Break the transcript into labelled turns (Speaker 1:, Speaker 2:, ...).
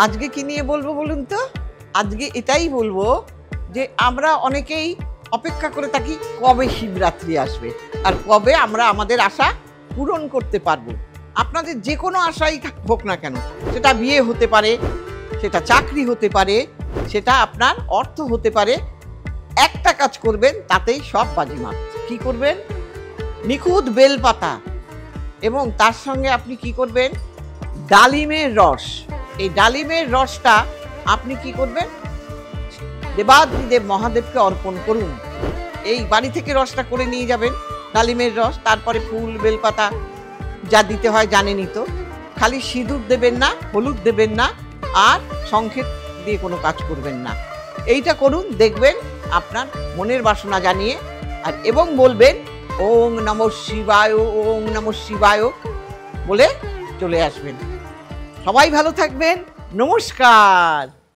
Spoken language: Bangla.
Speaker 1: আজকে কি নিয়ে বলবো বলুন তো? আজকে এটাই বলবো যে আমরা অনেকেই অপেক্ষা করে থাকি কবে শিবরাত্রি আসবে আর কবে আমরা আমাদের আশা পূরণ করতে পারবো। আপনাদের যে কোনো আশাই হোক না কেন, সেটা বিয়ে হতে পারে, সেটা চাকরি হতে পারে, সেটা আপনার অর্থ হতে পারে, একটা কাজ করবেন তাতেই সব বাজিমাত। কি করবেন? নিখুঁত বেলপাতা এবং তার সঙ্গে আপনি কি করবেন? ডালিমের রস। এই ডালিমের রসটা আপনি কি করবেন? দেবাদিদেব মহাদেবকে অর্পণ করুন। এই বাড়ি থেকে রসটা করে নিয়ে যাবেন, ডালিমের রস, তারপরে ফুল বেলপাতা যা দিতে হয় জানেনই তো। খালি সিঁদুর দেবেন না, হলুদ দেবেন না, আর সংক্ষেপ দিয়ে কোনো কাজ করবেন না। এইটা করুন, দেখবেন আপনার মনের বাসনা জানিয়ে আর এবং বলবেন ওং নমঃ শিবায়, ওং নমঃ শিবায় বলে চলে আসবেন। সবাই ভালো থাকবেন। নমস্কার।